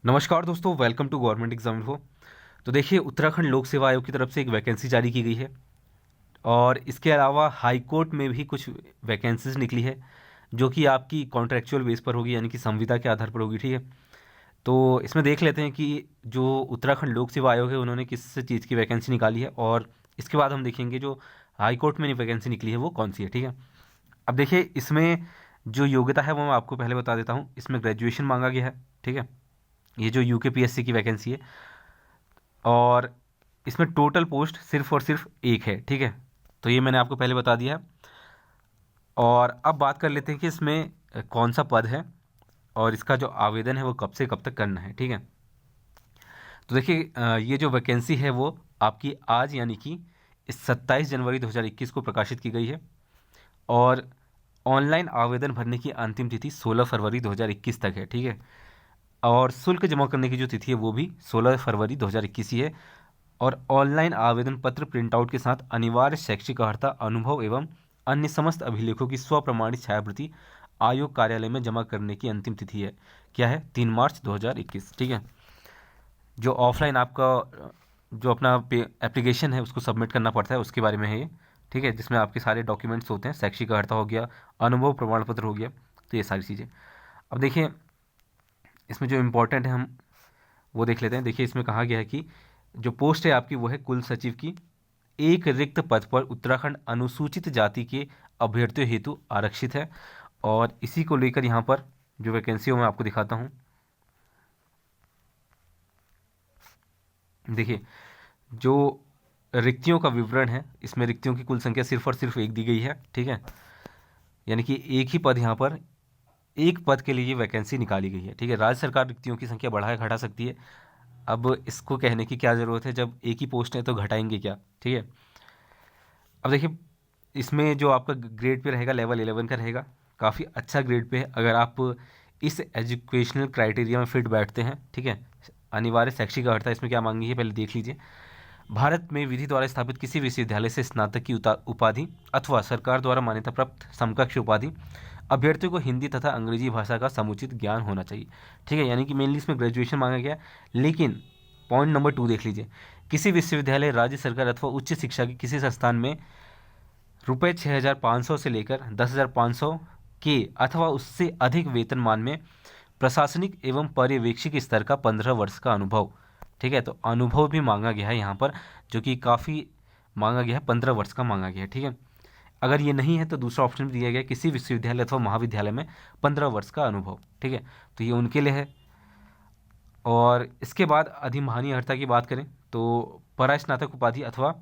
नमस्कार दोस्तों, welcome to government exam info. तो देखिए, उत्तराखंड लोक सेवा आयोग की तरफ से एक वैकेंसी जारी की गई है और इसके अलावा हाई कोर्ट में भी कुछ वैकेंसीज निकली है जो कि आपकी कॉन्ट्रेक्चुअल बेस पर होगी, यानी कि संविदा के आधार पर होगी। ठीक है, तो इसमें देख लेते हैं कि जो उत्तराखंड लोक सेवा आयोग है उन्होंने किस चीज़ की वैकेंसी निकाली है और इसके बाद हम देखेंगे जो हाई कोर्ट में वैकेंसी निकली है वो कौन सी है। ठीक है, अब देखिए, इसमें जो योग्यता है वो मैं आपको पहले बता देता हूँ। इसमें ग्रेजुएशन मांगा गया है। ठीक है, ये जो यूकेपीएससी की वैकेंसी है और इसमें टोटल पोस्ट सिर्फ और सिर्फ एक है। ठीक है, तो ये मैंने आपको पहले बता दिया है। और अब बात कर लेते हैं कि इसमें कौन सा पद है और इसका जो आवेदन है वो कब से कब तक करना है। ठीक है, तो देखिए, ये जो वैकेंसी है वो आपकी आज यानी कि इस 27 जनवरी 2021 को प्रकाशित की गई है और ऑनलाइन आवेदन भरने की अंतिम तिथि 16 फरवरी 2021 तक है। ठीक है, और शुल्क जमा करने की जो तिथि है वो भी 16 फरवरी 2021 ही है। और ऑनलाइन आवेदन पत्र प्रिंटआउट के साथ अनिवार्य शैक्षिक अर्हता, अनुभव एवं अन्य समस्त अभिलेखों की स्वप्रमाणित छायाप्रति आयोग कार्यालय में जमा करने की अंतिम तिथि है क्या है, 3 मार्च 2021। ठीक है, जो ऑफलाइन आपका जो अपना एप्लीकेशन है उसको सबमिट करना पड़ता है उसके बारे में है ये। ठीक है, जिसमें आपके सारे डॉक्यूमेंट्स होते हैं, शैक्षिक अर्हता हो गया, अनुभव प्रमाण पत्र हो गया, तो ये सारी चीज़ें। अब देखिए, इसमें जो इम्पोर्टेंट है हम वो देख लेते हैं। देखिए, इसमें कहा गया है कि जो पोस्ट है आपकी वो है कुल सचिव की। एक रिक्त पद पर उत्तराखंड अनुसूचित जाति के अभ्यर्थियों हेतु आरक्षित है और इसी को लेकर यहाँ पर जो वैकेंसी हो मैं आपको दिखाता हूँ। देखिए, जो रिक्तियों का विवरण है, इसमें रिक्तियों की कुल संख्या सिर्फ और सिर्फ एक दी गई है। ठीक है, यानी कि एक ही पद यहाँ पर, एक पद के लिए ये वैकेंसी निकाली गई है। ठीक है, राज्य सरकार रिक्तियों की संख्या बढ़ा घटा सकती है। अब इसको कहने की क्या ज़रूरत है, जब एक ही पोस्ट है तो घटाएंगे क्या। ठीक है, अब देखिए, इसमें जो आपका ग्रेड पे रहेगा लेवल 11 का रहेगा, काफ़ी अच्छा ग्रेड पे है अगर आप इस एजुकेशनल क्राइटेरिया में फिट बैठते हैं। ठीक है, अनिवार्य शैक्षिक अर्हता इसमें क्या मांगी है पहले देख लीजिए। भारत में विधि द्वारा स्थापित किसी विश्वविद्यालय से स्नातक की उपाधि अथवा सरकार द्वारा मान्यता प्राप्त समकक्ष उपाधि, अभ्यर्थियों को हिंदी तथा अंग्रेजी भाषा का समुचित ज्ञान होना चाहिए। ठीक है, यानी कि मेनली इसमें ग्रेजुएशन मांगा गया है। लेकिन पॉइंट नंबर 2 देख लीजिए, किसी विश्वविद्यालय, राज्य सरकार अथवा उच्च शिक्षा की किसी संस्थान में रुपये 6,500 से लेकर 10,500 के अथवा उससे अधिक वेतनमान में प्रशासनिक एवं पर्यवेक्षिक स्तर का 15 वर्ष का अनुभव। ठीक है, तो अनुभव भी मांगा गया है यहाँ पर, जो कि काफ़ी मांगा गया है, 15 वर्ष का मांगा गया है। ठीक है, अगर ये नहीं है तो दूसरा ऑप्शन भी दिया गया है, किसी विश्वविद्यालय अथवा महाविद्यालय में 15 वर्ष का अनुभव। ठीक है, तो ये उनके लिए है। और इसके बाद अधिमानी अर्हता की बात करें तो परास्नातक उपाधि अथवा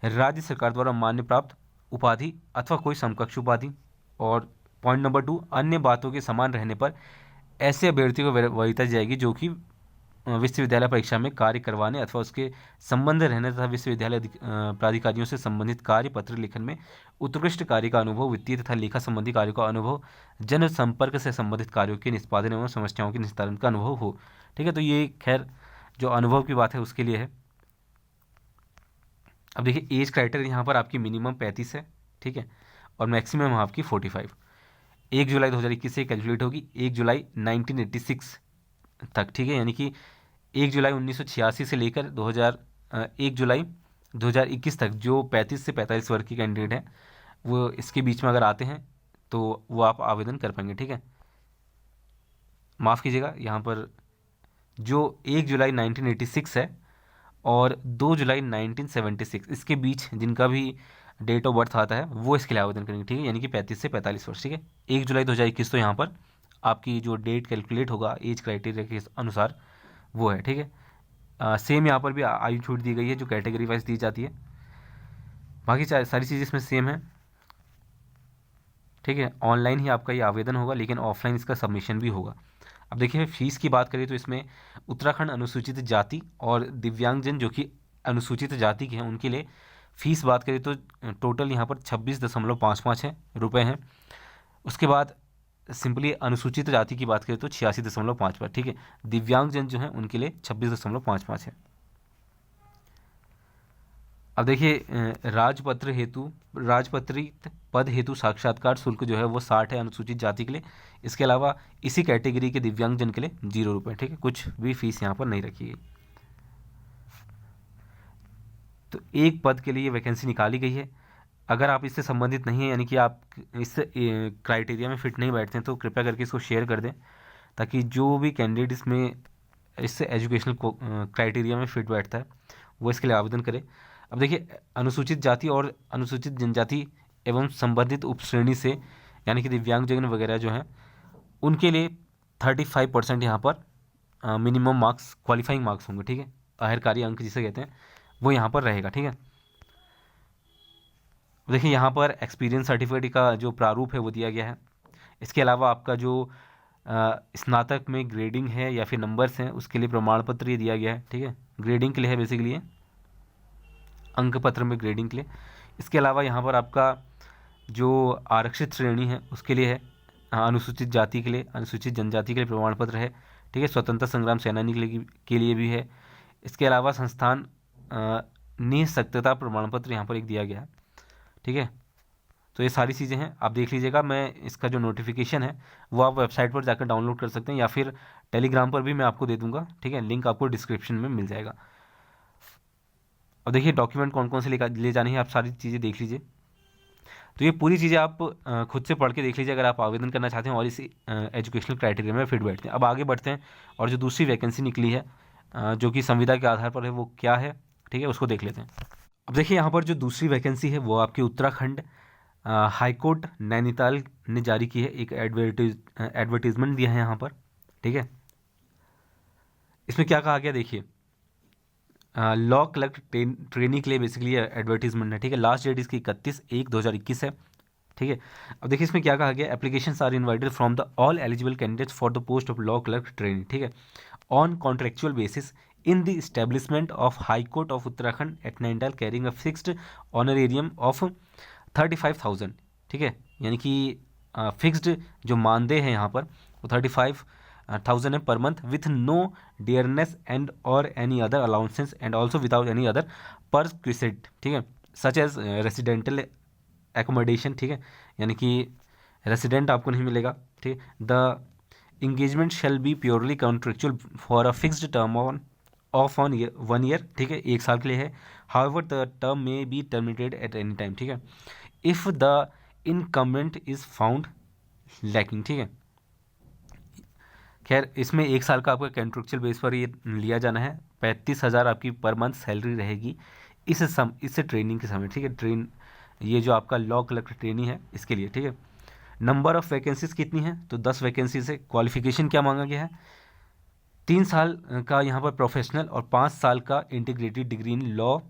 राज्य सरकार द्वारा मान्य प्राप्त उपाधि अथवा कोई समकक्ष उपाधि। और पॉइंट नंबर 2, अन्य बातों के समान रहने पर ऐसे अभ्यर्थी को वरीयता दी जाएगी जो कि विश्वविद्यालय परीक्षा में कार्य करवाने अथवा उसके संबंध रहने तथा विश्वविद्यालय प्राधिकारियों से संबंधित कार्य पत्र लेखन में उत्कृष्ट कार्य का अनुभव, वित्तीय तथा लेखा संबंधी कार्यों का अनुभव, जन संपर्क से संबंधित कार्यों के निष्पादन एवं समस्याओं के निस्तारण का अनुभव हो। ठीक है, तो ये खैर जो अनुभव की बात है उसके लिए है। अब देखिए, एज क्राइटेरिया यहाँ पर आपकी मिनिमम 35 है। ठीक है, और मैक्सिमम आपकी 45। 1 जुलाई 2021 से कैलकुलेट होगी 1 जुलाई 1986 तक। ठीक है, यानी कि 1 जुलाई 1986 से लेकर 1 जुलाई 2021 तक जो 35 से 45 वर्ग की कैंडिडेट हैं वो इसके बीच में अगर आते हैं तो वो आप आवेदन कर पाएंगे। ठीक है, माफ़ कीजिएगा, यहाँ पर जो 1 जुलाई 1986 है और 2 जुलाई 1976 इसके बीच जिनका भी डेट ऑफ बर्थ आता है वो इसके लिए आवेदन करेंगे। ठीक है, यानी कि 35 से 45 वर्ष। ठीक है, 1 जुलाई 2021 तो यहाँ पर आपकी जो डेट कैलकुलेट होगा एज क्राइटेरिया के अनुसार वो है। ठीक है, सेम यहाँ पर भी आयु छूट दी गई है जो कैटेगरी वाइज दी जाती है। बाकी सारी चीज़ें इसमें सेम है। ठीक है, ऑनलाइन ही आपका ये आवेदन होगा लेकिन ऑफलाइन इसका सबमिशन भी होगा। अब देखिए, फीस की बात करें तो इसमें उत्तराखंड अनुसूचित जाति और दिव्यांगजन जो कि अनुसूचित जाति के हैं उनके लिए फीस बात करें तो टोटल यहाँ पर 26.55 है रुपये हैं। उसके बाद सिंपली अनुसूचित जाति की बात करें तो 86.5 पर। ठीक है, दिव्यांगजन जो हैं उनके लिए 26.55 है। अब देखिए राजपत्रित पद हेतु साक्षात्कार शुल्क जो है वो 60 है अनुसूचित जाति के लिए। इसके अलावा इसी कैटेगरी के दिव्यांगजन के लिए 0 रुपये, ठीक है, कुछ भी फीस यहाँ पर नहीं रखी गई। तो एक पद के लिए वैकेंसी निकाली गई है। अगर आप इससे संबंधित नहीं हैं, यानी कि आप इस क्राइटेरिया में फिट नहीं बैठते हैं, तो कृपया करके इसको शेयर कर दें, ताकि जो भी कैंडिडेट इसमें इस एजुकेशनल क्राइटेरिया में फिट बैठता है वो इसके लिए आवेदन करे। अब देखिए, अनुसूचित जाति और अनुसूचित जनजाति एवं संबंधित उपश्रेणी से, यानी कि दिव्यांगजन वगैरह जो हैं, उनके लिए 35% यहाँ पर मिनिमम मार्क्स, क्वालिफाइंग मार्क्स होंगे, ठीक है, अहर्कारी अंक जिसे कहते हैं, वो यहाँ पर रहेगा, ठीक है। देखिए यहाँ पर एक्सपीरियंस सर्टिफिकेट का जो प्रारूप है वो दिया गया है। इसके अलावा आपका जो स्नातक में ग्रेडिंग है या फिर नंबर्स हैं, उसके लिए प्रमाण पत्र ये दिया गया है, ठीक है, ग्रेडिंग के लिए है बेसिकली, अंक पत्र में ग्रेडिंग के लिए। इसके अलावा यहाँ पर आपका जो आरक्षित श्रेणी है उसके लिए है, अनुसूचित जाति के लिए, अनुसूचित जनजाति के लिए प्रमाण पत्र है, ठीक है, स्वतंत्रता संग्राम सेनानी के लिए भी है। इसके अलावा संस्थान निःशक्तता प्रमाण पत्र यहाँ पर एक दिया गया है, ठीक है। तो ये सारी चीज़ें हैं, आप देख लीजिएगा। मैं इसका जो नोटिफिकेशन है वो आप वेबसाइट पर जाकर डाउनलोड कर सकते हैं, या फिर टेलीग्राम पर भी मैं आपको दे दूंगा, ठीक है, लिंक आपको डिस्क्रिप्शन में मिल जाएगा। और देखिए डॉक्यूमेंट कौन कौन से ले जाने हैं, आप सारी चीज़ें देख लीजिए। तो ये पूरी चीज़ें आप खुद से पढ़ के देख लीजिए, अगर आप आवेदन करना चाहते हैं और इसी एजुकेशनल क्राइटेरिया में फिट बैठते हैं। अब आगे बढ़ते हैं और जो दूसरी वैकेंसी निकली है जो कि संविदा के आधार पर है, वो क्या है, ठीक है, उसको देख लेते हैं। अब देखिए यहाँ पर जो दूसरी वैकेंसी है वो आपकी उत्तराखंड हाईकोर्ट नैनीताल ने जारी की है, एक एडवर्टीजमेंट दिया है यहाँ पर, ठीक है। इसमें क्या कहा गया देखिए, लॉ क्लर्क ट्रेनी के लिए बेसिकली एडवर्टीजमेंट है, ठीक है। लास्ट डेट इसकी 31/1/2021 है, ठीक है। अब देखिए इसमें क्या कहा गया, applications are invited from the all eligible candidates for the post of law clerk trainee, ठीक है, on contractual basis in the establishment of high court of Uttarakhand at Nainital carrying a fixed honorarium of 35,000, ठीक है, यानी कि fixed जो मानदेय है यहाँ पर वो 35,000 है per month, with no dearness and और any other allowances and also without any other perquisite, ठीक है, सच एज रेसिडेंटल एकोमोडेशन, ठीक है, यानी कि रेसिडेंट आपको नहीं मिलेगा, ठीक है। The engagement shall be purely contractual for a fixed term of on 1 year, ठीक है, 1 साल के लिए है। However the term may be terminated at any time, ठीक है, if the incumbent is found lacking, ठीक है। खैर इसमें 1 साल का आपका कॉन्ट्रेक्चुअल बेस पर ये लिया जाना है। 35,000 आपकी पर मंथ सैलरी रहेगी इससे ट्रेनिंग के समय, ठीक है, ये जो आपका लॉ क्लर्क ट्रेनिंग है इसके लिए, ठीक है। नंबर ऑफ वैकेंसीज कितनी है, तो 10 वैकेंसीज है। क्वालिफिकेशन क्या मांगा गया है, 3 साल का यहाँ पर प्रोफेशनल और 5 साल का integrated degree in law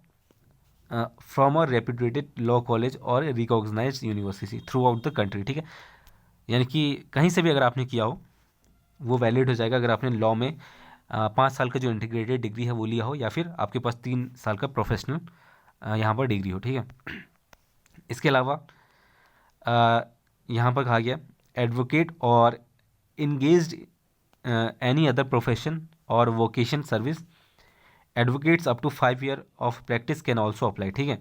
from a reputed law college और recognize university throughout the country, ठीक है, यानी कि कहीं से भी अगर आपने किया हो वो वैलिड हो जाएगा, अगर आपने लॉ में 5 साल का जो इंटीग्रेटेड डिग्री है वो लिया हो, या फिर आपके पास 3 साल का प्रोफेशनल यहाँ पर डिग्री हो, ठीक है। इसके अलावा यहाँ पर कहा गया एडवोकेट और इंगेज्ड एनी अदर प्रोफेशन और vocation service advocates up to 5 year of practice can also apply, ठीक है।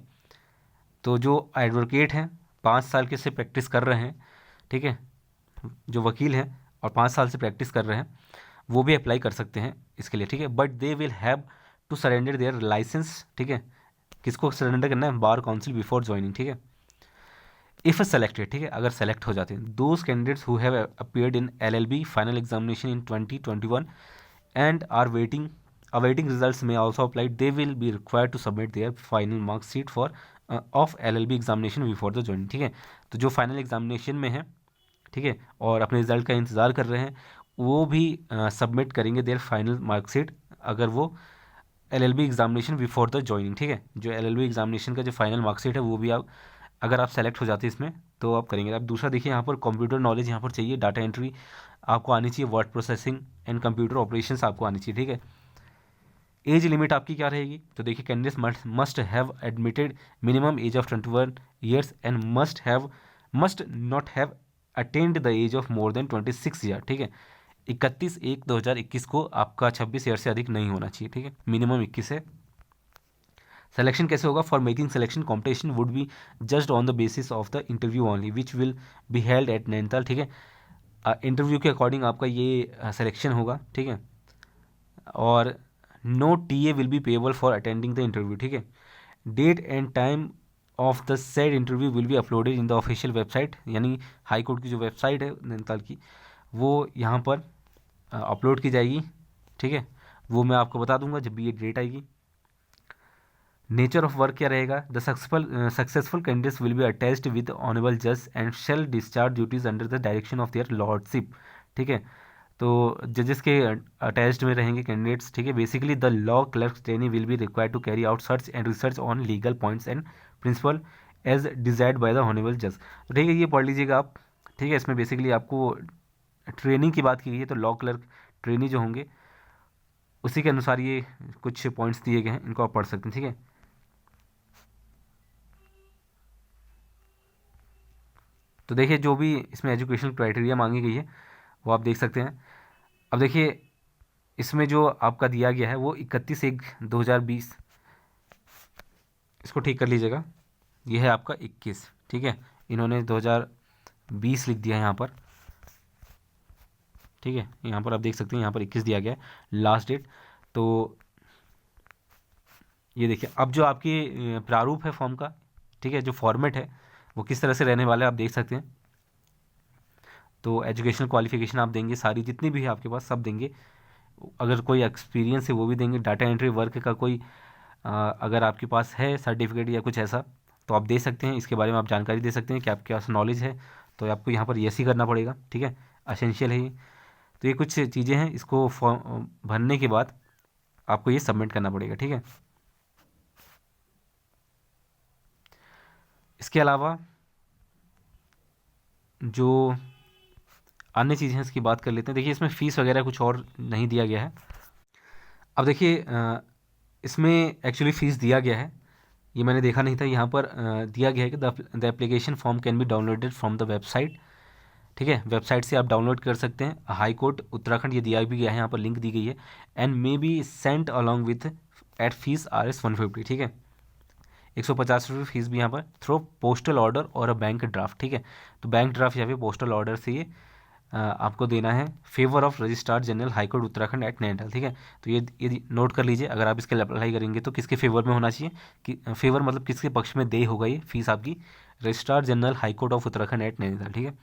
तो जो एडवोकेट हैं 5 साल के से प्रैक्टिस कर रहे हैं, ठीक है, जो वकील हैं और 5 साल से प्रैक्टिस कर रहे हैं वो भी अप्लाई कर सकते हैं इसके लिए, ठीक है। But they will have to surrender their licence, ठीक है, किसको सरेंडर करना है, बार काउंसिल बिफोर ज्वाइनिंग, ठीक है, इफ़ सेलेक्टेड, ठीक है, अगर सेलेक्ट हो जाते हैं। Those candidates who have appeared in LLB final examination in 2021 and are awaiting results may also apply. They will be required to submit their final mark sheet for of LLB examination before the joining, ठीक है। तो जो final examination में है, ठीक है, और अपने रिजल्ट का इंतज़ार कर रहे हैं, वो भी सबमिट करेंगे देयर फाइनल मार्कशीट अगर वो LLB examination before the joining, ठीक है। जो LLB एग्जामिनेशन का जो फाइनल मार्कशीट है वो भी आप अगर आप सेलेक्ट हो जाते हैं इसमें तो आप करेंगे। अब दूसरा देखिए यहाँ पर कंप्यूटर नॉलेज यहाँ पर चाहिए, डाटा एंट्री आपको आनी चाहिए, word processing and computer operations आपको आनी चाहिए, ठीक है। एज लिमिट आपकी क्या रहेगी, तो देखिए candidates must have admitted minimum age of 21 years and must not have attend the age of more than 26 year, ठीक है। 31/1/2021 को आपका 26 ईयर से अधिक नहीं होना चाहिए, ठीक है, मिनिमम 21 है। सिलेक्शन कैसे होगा? For making selection competition would be just on the basis of the interview only which will be held at Nainital, ठीक है। इंटरव्यू के अकॉर्डिंग आपका ये सिलेक्शन होगा, ठीक है। और no TA will be payable for attending the interview, ठीक है। Date and time of the said interview will be uploaded in the official website, यानी हाई कोर्ट की जो वेबसाइट है नैनीताल की, वो यहाँ पर अपलोड की जाएगी, ठीक है। वो मैं आपको बता दूंगा जब भी ये डेट आएगी। नेचर ऑफ वर्क क्या रहेगा? The successful candidates will be attached with honourable जज and shall discharge duties under the direction of their lordship, ठीक है। तो जजेस के अटैच्ड में रहेंगे कैंडिडेट्स, ठीक है। Basically the law clerk trainee will be required to carry out search and research on legal points and principle as desired by the honourable जज, तो ठीक है, ये पढ़ लीजिएगा आप, ठीक है। इसमें बेसिकली आपको ट्रेनिंग की बात की गई है, तो लॉ क्लर्क ट्रेनी जो होंगे उसी के अनुसार ये कुछ पॉइंट्स दिए गए हैं, इनको आप पढ़ सकते हैं, ठीक है। तो देखिए जो भी इसमें एजुकेशनल क्राइटेरिया मांगी गई है वो आप देख सकते हैं। अब देखिए इसमें जो आपका दिया गया है वो 31/1/2020, इसको ठीक कर लीजिएगा, ये है आपका 21, ठीक है। इन्होंने 2020 लिख दिया है यहाँ पर, ठीक है। यहाँ पर आप देख सकते हैं यहाँ पर 21 दिया गया है लास्ट डेट। तो ये देखिए अब जो आपकी प्रारूप है फॉर्म का, ठीक है, जो फॉर्मेट है वो किस तरह से रहने वाला है आप देख सकते हैं। तो एजुकेशनल क्वालिफिकेशन आप देंगे, सारी जितनी भी है आपके पास सब देंगे, अगर कोई एक्सपीरियंस है वो भी देंगे, डाटा एंट्री वर्क का कोई अगर आपके पास है सर्टिफिकेट या कुछ ऐसा तो आप दे सकते हैं, इसके बारे में आप जानकारी दे सकते हैं कि आपके पास नॉलेज है, तो आपको यहाँ पर यस ही करना पड़ेगा, ठीक है। असेंशियल है ये। तो ये कुछ चीज़ें हैं, इसको फॉर्म भरने के बाद आपको ये सबमिट करना पड़ेगा, ठीक है। इसके अलावा जो अन्य चीज़ें हैं इसकी बात कर लेते हैं। देखिए इसमें फ़ीस वगैरह कुछ और नहीं दिया गया है। अब देखिए इसमें एक्चुअली फ़ीस दिया गया है, ये मैंने देखा नहीं था, यहाँ पर दिया गया है कि the application form can be downloaded from the website, ठीक है। वेबसाइट से आप डाउनलोड कर सकते हैं। हाई कोर्ट उत्तराखंड ये दिया भी गया है, यहाँ पर लिंक दी गई है। And may be sent along with at fees RS 150, ठीक है। 150 रुपये फीस भी यहाँ पर थ्रो पोस्टल ऑर्डर और अ बैंक ड्राफ्ट, ठीक है। तो बैंक ड्राफ्ट या फिर पोस्टल ऑर्डर से ये आपको देना है, favour of registrar general high court Uttarakhand at Nainital, ठीक है। तो ये नोट कर लीजिए, अगर आप इसके लिए अप्लाई करेंगे तो किसके फेवर में होना चाहिए, कि फेवर मतलब किसके पक्ष में दे होगा ये फीस आपकी, registrar general high court of Uttarakhand at Nainital, ठीक है।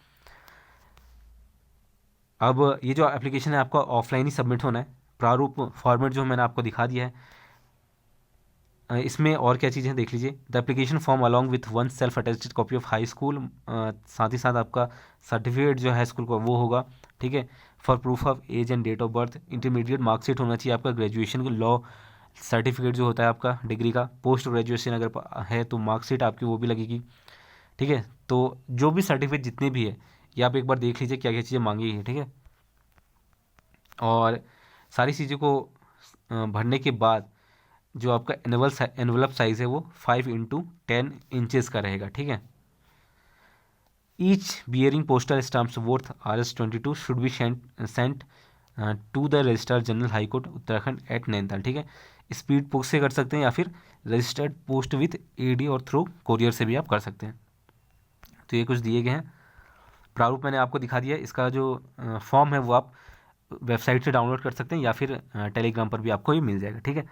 अब ये जो एप्लीकेशन है आपका ऑफलाइन ही सबमिट होना है। प्रारूप फॉर्मेट जो मैंने आपको दिखा दिया है, इसमें और क्या चीज़ें देख लीजिए। The application form along with one self attested copy of high school, साथ ही साथ आपका सर्टिफिकेट जो है स्कूल का वो होगा, ठीक है। For proof of age and date of birth, intermediate marksheet होना चाहिए आपका, ग्रेजुएशन का लॉ सर्टिफिकेट जो होता है आपका डिग्री का, पोस्ट ग्रेजुएशन अगर है तो मार्कशीट आपकी वो भी लगेगी, ठीक है। तो जो भी सर्टिफिकेट जितने भी है ये आप एक बार देख लीजिए क्या क्या चीज़ें मांगी है, ठीक है। और सारी चीज़ों को भरने के बाद जो आपका एनवलप साइज़ है वो 5x10 इंचेस का रहेगा, ठीक है। Each bearing postal stamps worth RS 22 should be sent to the registrar general high court Uttarakhand at Nainital, ठीक है। स्पीड पोस्ट से कर सकते हैं या फिर रजिस्टर्ड पोस्ट विथ AD और थ्रू कोरियर से भी आप कर सकते हैं। तो ये कुछ दिए गए हैं। प्रारूप मैंने आपको दिखा दिया, इसका जो फॉर्म है वो आप वेबसाइट से डाउनलोड कर सकते हैं या फिर टेलीग्राम पर भी आपको ये मिल जाएगा, ठीक है।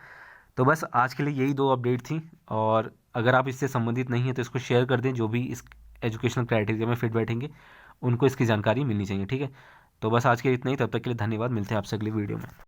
तो बस आज के लिए यही 2 अपडेट थी, और अगर आप इससे संबंधित नहीं हैं तो इसको शेयर कर दें, जो भी इस एजुकेशनल क्राइटेरिया में फिट बैठेंगे उनको इसकी जानकारी मिलनी चाहिए, ठीक है। तो बस आज के लिए इतना ही, तब तक के लिए धन्यवाद, मिलते हैं आपसे अगली वीडियो में।